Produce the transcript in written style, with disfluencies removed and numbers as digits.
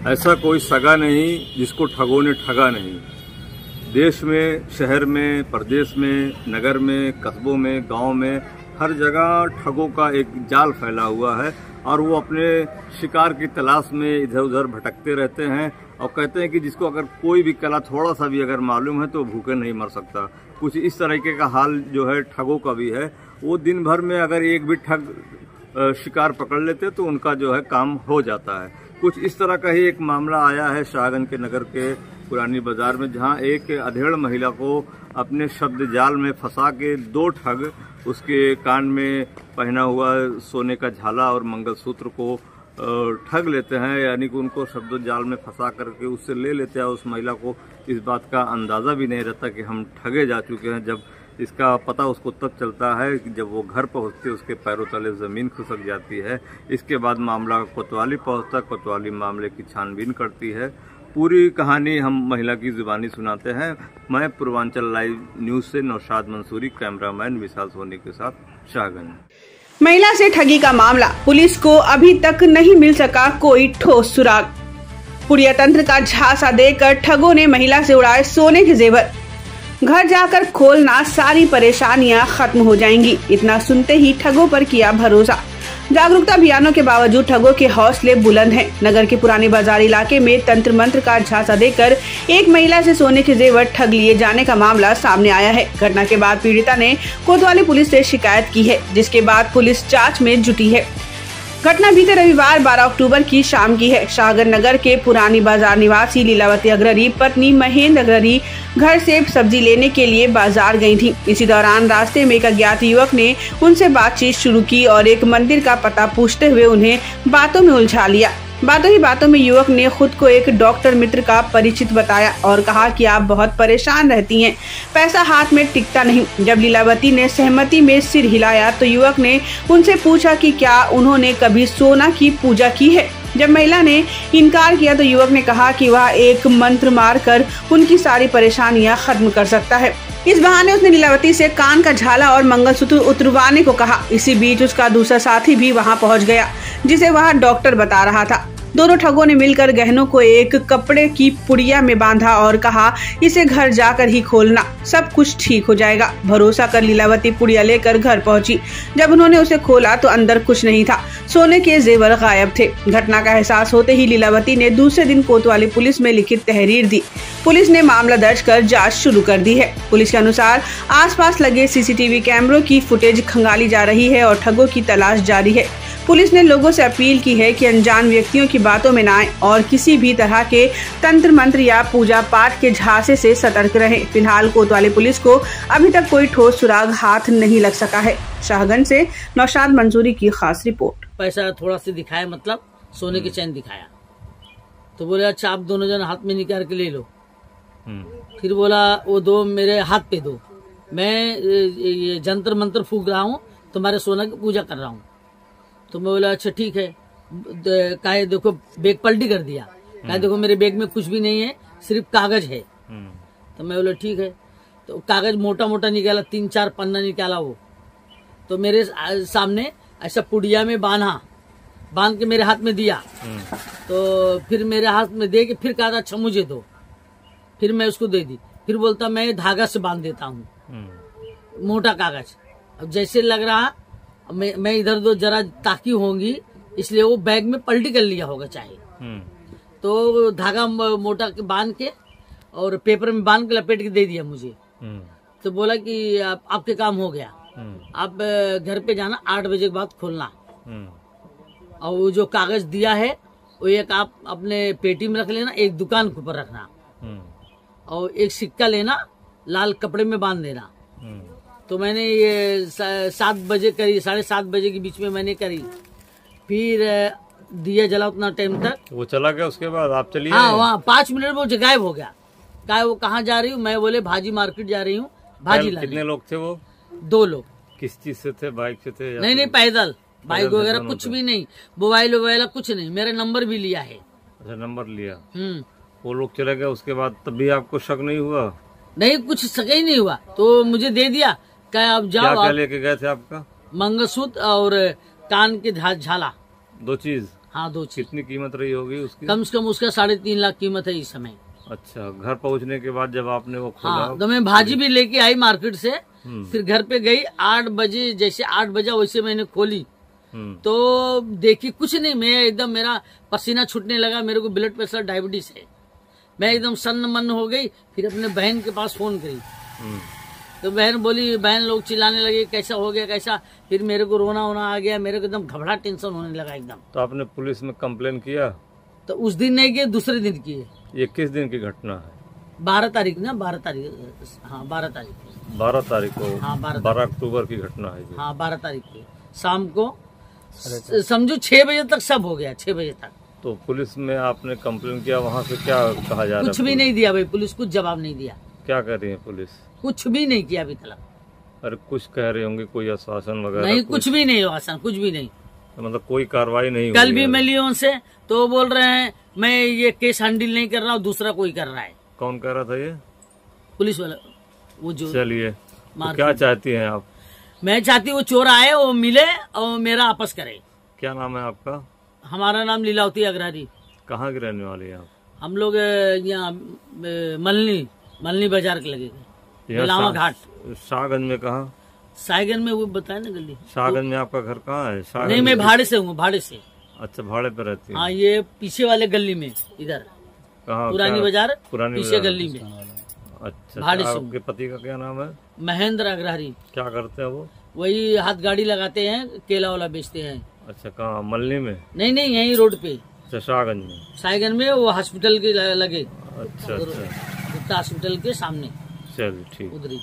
ऐसा कोई सगा नहीं जिसको ठगों ने ठगा नहीं। देश में, शहर में, प्रदेश में, नगर में, कस्बों में, गांव में, हर जगह ठगों का एक जाल फैला हुआ है और वो अपने शिकार की तलाश में इधर उधर भटकते रहते हैं और कहते हैं कि जिसको अगर कोई भी कला थोड़ा सा भी अगर मालूम है तो भूखे नहीं मर सकता। कुछ इस तरीके का हाल जो है ठगों का भी है। वो दिन भर में अगर एक भी ठग शिकार पकड़ लेते तो उनका जो है काम हो जाता है। कुछ इस तरह का ही एक मामला आया है शाहगंज के नगर के पुरानी बाजार में, जहां एक अधेड़ महिला को अपने शब्द जाल में फंसा के 2 ठग उसके कान में पहना हुआ सोने का झाला और मंगलसूत्र को ठग लेते हैं, यानी कि उनको शब्द जाल में फंसा करके उससे ले लेते हैं। उस महिला को इस बात का अंदाज़ा भी नहीं रहता कि हम ठगे जा चुके हैं। जब इसका पता उसको तब चलता है कि जब वो घर पहुंचते उसके पैरों तले ज़मीन खिसक जाती है। इसके बाद मामला कोतवाली पहुंचता, कोतवाली मामले की छानबीन करती है। पूरी कहानी हम महिला की जुबानी सुनाते हैं। मैं पूर्वांचल लाइव न्यूज़ से नौशाद मंसूरी, कैमरामैन विशाल सोनी के साथ शाहगंज। महिला से ठगी का मामला, पुलिस को अभी तक नहीं मिल सका कोई ठोस सुराग। पुड़िया तंत्र का झांसा देकर ठगों ने महिला से उड़ाए सोने के जेवर। घर जाकर खोलना, सारी परेशानियां खत्म हो जाएंगी। इतना सुनते ही ठगों पर किया भरोसा। जागरूकता अभियानों के बावजूद ठगों के हौसले बुलंद हैं। नगर के पुराने बाजार इलाके में तंत्र मंत्र का झांसा देकर एक महिला से सोने के जेवर ठग लिए जाने का मामला सामने आया है। घटना के बाद पीड़िता ने कोतवाली पुलिस से शिकायत की है, जिसके बाद पुलिस जांच में जुटी है। घटना बीते रविवार 12 अक्टूबर की शाम की है। शाहगंज नगर के पुरानी बाजार निवासी लीलावती अग्ररी पत्नी महेंद्र अग्ररी घर से सब्जी लेने के लिए बाजार गई थी। इसी दौरान रास्ते में एक अज्ञात युवक ने उनसे बातचीत शुरू की और एक मंदिर का पता पूछते हुए उन्हें बातों में उलझा लिया। बातों ही बातों में युवक ने खुद को एक डॉक्टर मित्र का परिचित बताया और कहा कि आप बहुत परेशान रहती हैं, पैसा हाथ में टिकता नहीं। जब लीलावती ने सहमति में सिर हिलाया तो युवक ने उनसे पूछा कि क्या उन्होंने कभी सोना की पूजा की है। जब महिला ने इनकार किया तो युवक ने कहा कि वह एक मंत्र मारकर उनकी सारी परेशानियां खत्म कर सकता है। इस बहाने उसने लीलावती से कान का झाला और मंगलसूत्र उतरवाने को कहा। इसी बीच उसका दूसरा साथी भी वहां पहुंच गया, जिसे वह डॉक्टर बता रहा था। दोनों ठगों ने मिलकर गहनों को एक कपड़े की पुड़िया में बांधा और कहा, इसे घर जाकर ही खोलना, सब कुछ ठीक हो जाएगा। भरोसा कर लीलावती पुड़िया लेकर घर पहुंची। जब उन्होंने उसे खोला तो अंदर कुछ नहीं था, सोने के जेवर गायब थे। घटना का एहसास होते ही लीलावती ने दूसरे दिन कोतवाली पुलिस में लिखित तहरीर दी। पुलिस ने मामला दर्ज कर जांच शुरू कर दी है। पुलिस के अनुसार आसपास लगे सीसीटीवी कैमरों की फुटेज खंगाली जा रही है और ठगों की तलाश जारी है। पुलिस ने लोगों से अपील की है कि अनजान व्यक्तियों की बातों में न आए और किसी भी तरह के तंत्र मंत्र या पूजा पाठ के झांसे से सतर्क रहें। फिलहाल कोतवाली पुलिस को अभी तक कोई ठोस सुराग हाथ नहीं लग सका है। शाहगंज से नौशाद मंसूरी की खास रिपोर्ट। पैसा थोड़ा सा दिखाया, मतलब सोने की चैन दिखाया, तो बोले अच्छा आप दोनों जन हाथ में निकाल के ले लो। फिर बोला वो 2 मेरे हाथ पे दो, मैं ये जंतर मंत्र फूक रहा हूँ, तुम्हारे सोना की पूजा कर रहा हूँ। तो मैं बोला अच्छा ठीक है। कहे देखो बैग पलटी कर दिया, कहे देखो मेरे बैग में कुछ भी नहीं है, सिर्फ कागज है। तो मैं बोला ठीक है। तो कागज मोटा मोटा निकाला, 3-4 पन्ना निकाला वो, तो मेरे सामने ऐसा पुड़िया में बांध के मेरे हाथ में दिया। तो फिर मेरे हाथ में दे के फिर कहा अच्छा मुझे दो। फिर मैं उसको दे दी। फिर बोलता मैं धागा से बांध देता हूँ, मोटा कागज। अब जैसे लग रहा मैं इधर उधर जरा ताकी होंगी, इसलिए वो बैग में पलटी कर लिया होगा चाहे। तो धागा मोटा बांध के और पेपर में बांध के लपेट के दे दिया मुझे। तो बोला कि आपके काम हो गया, आप घर पे जाना, 8 बजे के बाद खोलना। और वो जो कागज दिया है वो एक आप अपने पेटी में रख लेना, एक दुकान के ऊपर रखना, और एक सिक्का लेना, लाल कपड़े में बांध देना। तो मैंने ये 7 बजे करी, 7:30 बजे के बीच में मैंने करी। फिर दिया जला उतना टाइम तक, वो चला गया। उसके बाद आप चलिए। हाँ, वहाँ 5 मिनट में वो गायब हो गया। कहा वो कहाँ जा रही हूँ? मैं बोले भाजी मार्केट जा रही हूँ भाजी लाने। कितने लोग थे वो? 2 लोग। किस चीज से थे? बाइक से थे? नहीं, पैदल। बाइक वगैरह कुछ भी नहीं, मोबाइल वगैरह कुछ नहीं। मेरा नंबर भी लिया है। अच्छा, नंबर लिया। वो लोग चले गए। उसके बाद तब भी आपको शक नहीं हुआ? नहीं, कुछ शक ही नहीं हुआ। तो मुझे दे दिया, क्या आप जाओ। क्या लेके गए थे आपका? मंगलसूत्र और कान के झाला, 2 चीज। हाँ 2 चीज। कितनी कीमत रही होगी उसकी? कम से कम उसका 3.5 लाख कीमत है इस समय। अच्छा, घर पहुंचने के बाद जब आपने वो खोला? हाँ, तो मैं भाजी भी लेके आई मार्केट से, फिर घर पे गई 8 बजे, जैसे 8 बजा वैसे मैंने खोली तो देखी कुछ नहीं। मैं एकदम, मेरा पसीना छूटने लगा, मेरे को ब्लड प्रेशर डायबिटीज है, मैं एकदम सन्न मन हो गई। फिर अपने बहन के पास फोन करी तो बहन बोली, बहन लोग चिल्लाने लगे कैसा हो गया कैसा। फिर मेरे को रोना होना आ गया, मेरे को एकदम घबराहट, टेंशन होने लगा एकदम। तो आपने पुलिस में कंप्लेन किया? तो उस दिन नहीं किए, दूसरे दिन किए। ये किस दिन की घटना है? 12 तारीख ना, 12 तारीख, हाँ 12 तारीख, 12 तारीख को। हाँ 12 अक्टूबर की घटना है ये। हाँ 12 तारीख को शाम को, समझो 6 बजे तक सब हो गया, 6 बजे तक। तो पुलिस में आपने कंप्लेन किया, वहाँ से क्या कहा जा रहा है? कुछ भी नहीं दिया भाई, पुलिस कुछ जवाब नहीं दिया। क्या कह रही है पुलिस? कुछ भी नहीं किया अभी तक। अरे कुछ कह रहे होंगे, कोई आश्वासन वगैरह? नहीं, कुछ भी नहीं हुआ सर, कुछ भी नहीं। मतलब कोई कार्रवाई नहीं? कल भी मिली उनसे तो वो बोल रहे हैं मैं ये केस हैंडल नहीं कर रहा हूँ, दूसरा कोई कर रहा है। कौन कह रहा था ये? पुलिस वाला, वो जो। चलिए, तो क्या चाहती हैं आप? मैं चाहती हूँ वो चोर आए, वो मिले और मेरा आपस करे। क्या नाम है आपका? हमारा नाम लीलावती अग्रहरी। कहाँ के रहने वाले हैं आप? हम लोग यहाँ मलनी बाजार के लगे, बेलावा घाट। शाहगंज में कहाँ? साइगन में, वो बताए ना गली। शाहगंज में आपका घर कहाँ है? शाहगंज नहीं, मैं भाड़े से हूँ, भाड़े से। अच्छा, भाड़े पे रहती है? हाँ, ये पीछे वाले गली में, इधर कहाँ? पुरानी बाजार, पुरानी पीछे गली में। अच्छा, भाड़े से। आपके पति का क्या नाम है? महेंद्र अग्रहरी। क्या करते हैं वो? वही हाथ गाड़ी लगाते हैं, केला वाला बेचते हैं। अच्छा, कहाँ? मल्ली में? नहीं, यही रोड पे। अच्छा, शाहगंज में। साइगन में, वो हॉस्पिटल के लगे। अच्छा, गुप्ता हॉस्पिटल के सामने। चलिए, ठीक। उधर ही।